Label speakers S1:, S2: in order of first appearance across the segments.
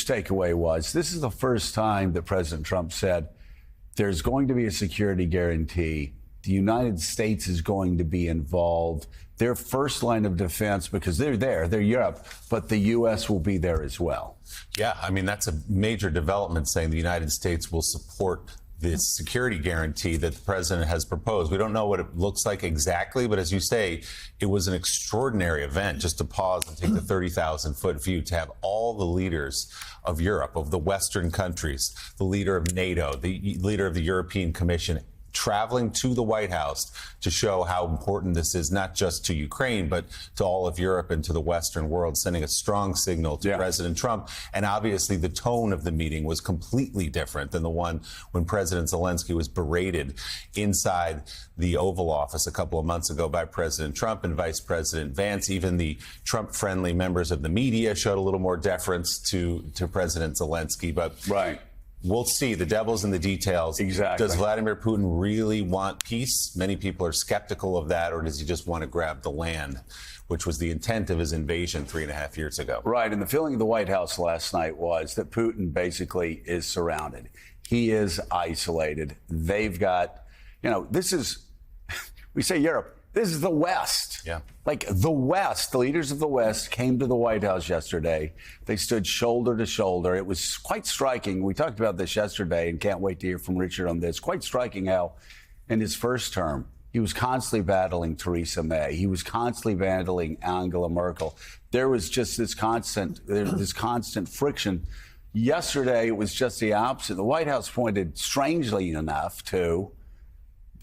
S1: huge takeaway was this is the first time that President Trump said there's going to be a security guarantee. The United States is going to be involved. Their first line of defense, because they're there, they're Europe, but the U.S. will be there as well.
S2: Yeah, I mean, that's a major development, saying the United States will support this security guarantee that the president has proposed. We don't know what it looks like exactly, but as you say, it was an extraordinary event. Just to pause and take the 30,000-foot view, to have all the leaders of Europe, of the Western countries, the leader of NATO, the leader of the European Commission, traveling to the White House to show how important this is, not just to Ukraine, but to all of Europe and to the Western world, sending a strong signal to President Trump. And obviously the tone of the meeting was completely different than the one when President Zelensky was berated inside the Oval Office a couple of months ago by President Trump and Vice President Vance. Even the Trump-friendly members of the media showed a little more deference to President Zelensky. But we'll see. The devil's in the details.
S1: Exactly.
S2: Does Vladimir Putin really want peace? Many people are skeptical of that. Or does he just want to grab the land, which was the intent of his invasion 3.5 years ago?
S1: Right. And the feeling of the White House last night was that Putin basically is surrounded. He is isolated. They've got, this is, we say Europe. This is the West.
S2: Yeah.
S1: Like the West, the leaders of the West came to the White House yesterday. They stood shoulder to shoulder. It was quite striking. We talked about this yesterday and can't wait to hear from Richard on this. Quite striking how in his first term, he was constantly battling Theresa May. He was constantly battling Angela Merkel. There was just this constant friction. Yesterday, it was just the opposite. The White House pointed, strangely enough, to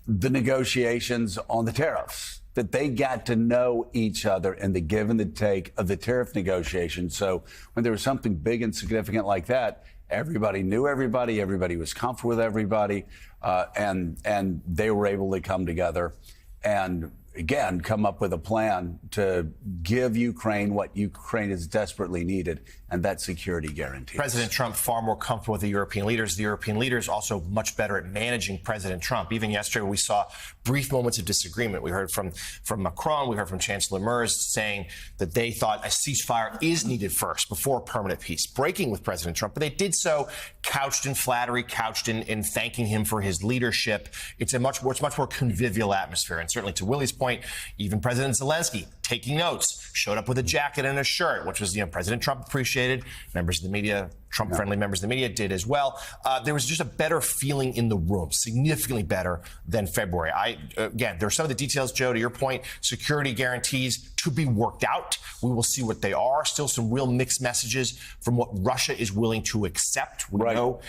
S1: the negotiations on the tariffs, that they got to know each other and the give and the take of the tariff negotiations. So when there was something big and significant like that, everybody knew everybody, everybody was comfortable with everybody, and they were able to come together and, again, come up with a plan to give Ukraine what Ukraine has desperately needed, and that's security guarantee.
S3: President Trump far more comfortable with the European leaders. The European leaders also much better at managing President Trump. Even yesterday, we saw brief moments of disagreement. We heard from Macron, we heard from Chancellor Merz saying that they thought a ceasefire is needed first before permanent peace, breaking with President Trump. But they did so couched in flattery, couched in thanking him for his leadership. It's much more convivial atmosphere. And certainly to Willie's point, even President Zelensky taking notes, showed up with a jacket and a shirt, which was, President Trump appreciated. Members of the media, Trump-friendly members of the media did as well. There was just a better feeling in the room, significantly better than February. Again, there are some of the details, Joe, to your point, security guarantees to be worked out. We will see what they are. Still some real mixed messages from what Russia is willing to accept. We know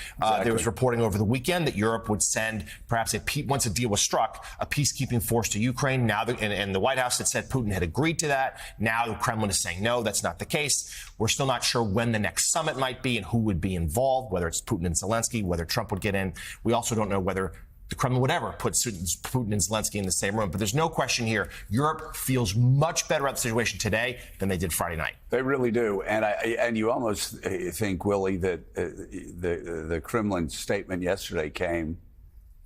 S3: there was reporting over the weekend that Europe would send perhaps once a deal was struck, a peacekeeping force to Ukraine. Now, and the White House had said Putin had agreed to that. Now the Kremlin is saying, no, that's not the case. We're still not sure when the next summit might be and who would be involved, whether it's Putin and Zelensky, whether Trump would get in. We also don't know whether the Kremlin would ever put Putin and Zelensky in the same room. But there's no question here. Europe feels much better about the situation today than they did Friday night.
S1: They really do. And you almost think, Willie, that the Kremlin statement yesterday came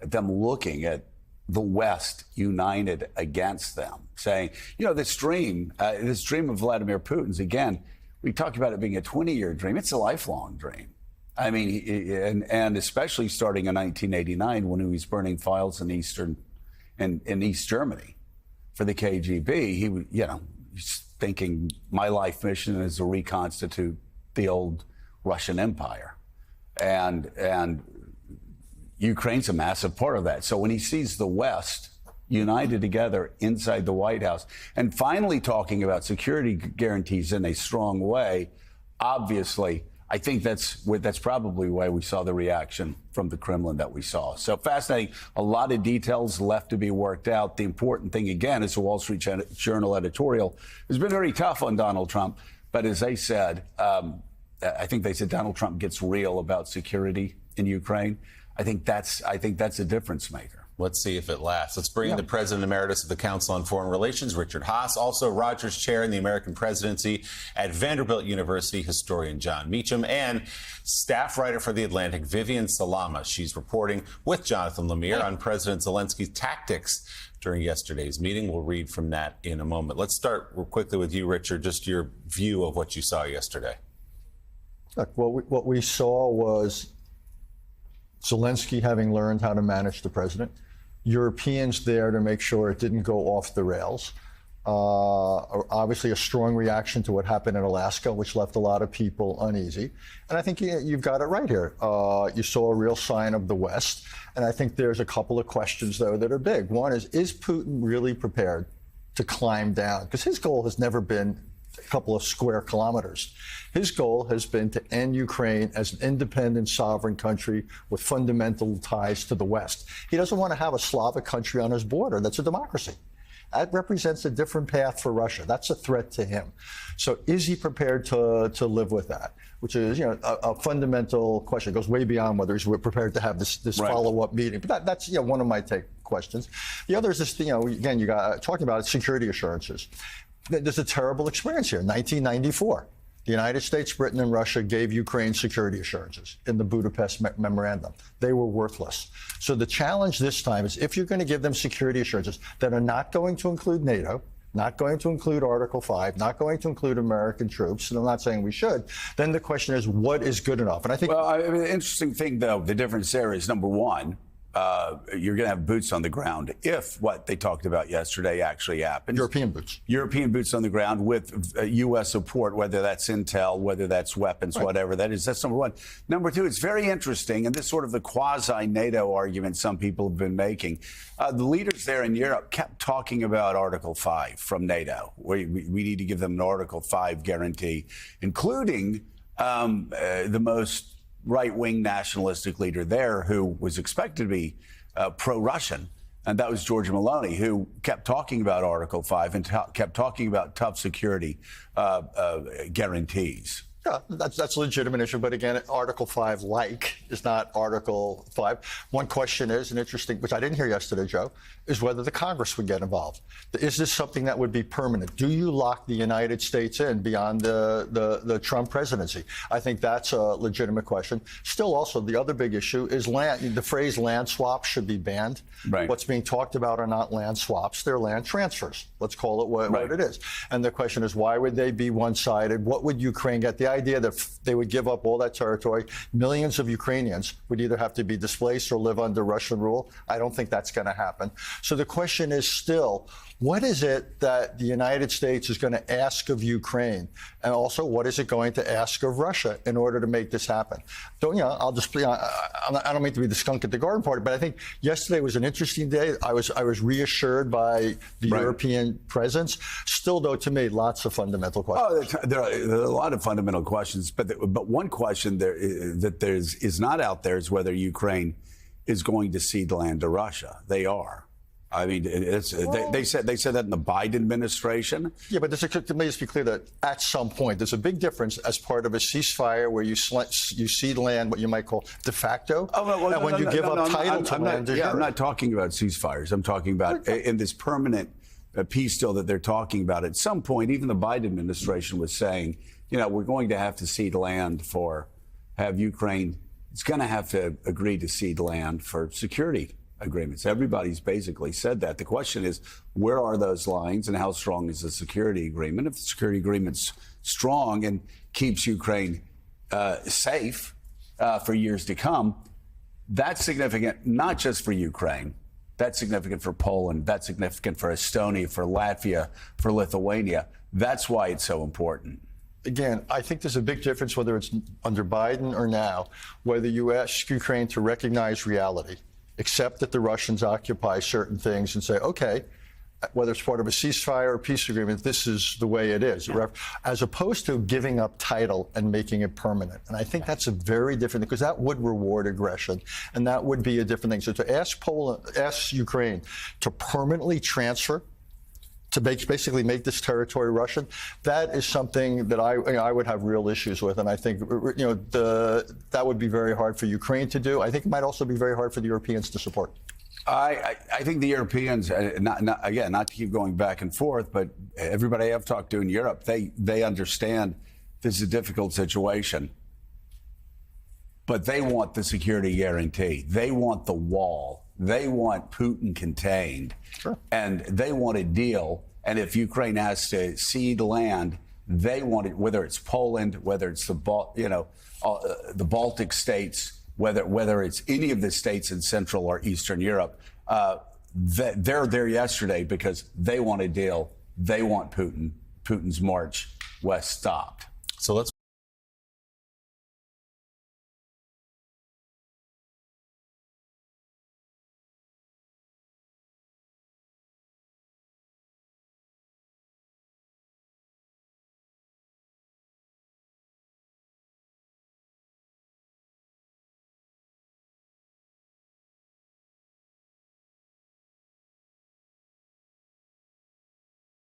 S1: at them looking at the West united against them, saying, this dream of Vladimir Putin's, again, we talk about it being a 20-year dream. It's a lifelong dream. I mean, and especially starting in 1989 when he was burning files in East Germany for the KGB. He was, he's thinking my life mission is to reconstitute the old Russian Empire, and Ukraine's a massive part of that. So when he sees the West united together inside the White House and finally talking about security guarantees in a strong way, obviously, I think that's probably why we saw the reaction from the Kremlin that we saw. So fascinating. A lot of details left to be worked out. The important thing, again, is the Wall Street Journal editorial has been very tough on Donald Trump. But as they said, I think they said Donald Trump gets real about security in Ukraine. I think that's a difference maker.
S2: Let's see if it lasts. Let's bring in the President Emeritus of the Council on Foreign Relations, Richard Haass, also Rogers Chair in the American Presidency at Vanderbilt University, historian John Meacham, and staff writer for The Atlantic, Vivian Salama. She's reporting with Jonathan Lemire on President Zelensky's tactics during yesterday's meeting. We'll read from that in a moment. Let's start quickly with you, Richard, just your view of what you saw yesterday.
S4: Look, what we saw was Zelensky having learned how to manage the president, Europeans there to make sure it didn't go off the rails. Obviously, a strong reaction to what happened in Alaska, which left a lot of people uneasy. And I think you've got it right here. You saw a real sign of the West. And I think there's a couple of questions, though, that are big. One is Putin really prepared to climb down? Because his goal has never been a couple of square kilometers. His goal has been to end Ukraine as an independent, sovereign country with fundamental ties to the West. He doesn't want to have a Slavic country on his border that's a democracy. That represents a different path for Russia. That's a threat to him. So is he prepared to live with that? Which is, a fundamental question. It goes way beyond whether he's prepared to have this right. Follow-up meeting. But that's one of my questions. The other is this, again, you got talking about security assurances. There's a terrible experience here. 1994. The United States, Britain, and Russia gave Ukraine security assurances in the Budapest Memorandum. They were worthless. So the challenge this time is if you're going to give them security assurances that are not going to include NATO, not going to include Article 5, not going to include American troops, and I'm not saying we should, then the question is, what is good enough? And I think...
S1: Well, the interesting thing, though, the difference there is, number one, you're going to have boots on the ground if what they talked about yesterday actually happens.
S4: European boots.
S1: European boots on the ground with U.S. support, whether that's intel, whether that's weapons, right. Whatever that is. That's number one. Number two, it's very interesting, and this is sort of the quasi-NATO argument some people have been making. The leaders there in Europe kept talking about Article 5 from NATO. We need to give them an Article 5 guarantee, including the most right-wing nationalistic leader there who was expected to be pro-Russian, and that was Giorgia Meloni, who kept talking about Article 5 and kept talking about tough security guarantees.
S4: Yeah, that's a legitimate issue. But again, Article 5 is not Article 5. One question is, and interesting, which I didn't hear yesterday, Joe, is whether the Congress would get involved. Is this something that would be permanent? Do you lock the United States in beyond the Trump presidency? I think that's a legitimate question. Still, also, the other big issue is land. The phrase land swaps should be banned.
S1: Right.
S4: What's being talked about are not land swaps. They're land transfers. Let's call it what it is. And the question is, why would they be one-sided? What would Ukraine get? The idea that they would give up all that territory, millions of Ukrainians would either have to be displaced or live under Russian rule. I don't think that's going to happen. So the question is still, what is it that the United States is going to ask of Ukraine? And also, what is it going to ask of Russia in order to make this happen? So, I'll just, I don't mean to be the skunk at the garden party, but I think yesterday was an interesting day. I was reassured by the right. European presence. Still, though, to me, lots of fundamental questions.
S1: Oh, there are a lot of fundamental questions, but one question that is not out there is whether Ukraine is going to cede land to Russia. They are. I mean, they said that in the Biden administration.
S4: Yeah, but let me just be clear that at some point there's a big difference as part of a ceasefire where you cede land, what you might call de facto, and when you give up title to land.
S1: Yeah, I'm not talking about ceasefires. I'm talking about in this permanent peace deal that they're talking about. At some point, even the Biden administration was saying, we're going to have to cede land have Ukraine. It's going to have to agree to cede land for security agreements. Everybody's basically said that. The question is, where are those lines and how strong is the security agreement? If the security agreement's strong and keeps Ukraine safe for years to come, that's significant not just for Ukraine. That's significant for Poland. That's significant for Estonia, for Latvia, for Lithuania. That's why it's so important.
S4: Again, I think there's a big difference whether it's under Biden or now, whether you ask Ukraine to recognize reality, accept that the Russians occupy certain things and say, okay, whether it's part of a ceasefire or peace agreement, this is the way it is, as opposed to giving up title and making it permanent. And I think that's a very different thing, because that would reward aggression, and that would be a different thing. So to ask Ukraine to permanently transfer, to basically make this territory Russian, that is something that I would have real issues with, and I think that would be very hard for Ukraine to do. I think it might also be very hard for the Europeans to support.
S1: I think the Europeans, not to keep going back and forth, but everybody I've talked to in Europe, they understand this is a difficult situation, but they want the security guarantee. They want the wall. They want Putin contained.
S4: Sure.
S1: And they want a deal. And if Ukraine has to cede land, They wanted, whether it's Poland, whether it's the Baltic states, whether it's any of the states in Central or Eastern Europe, they're there yesterday because they want a deal. They want Putin's march west stopped.
S2: So let's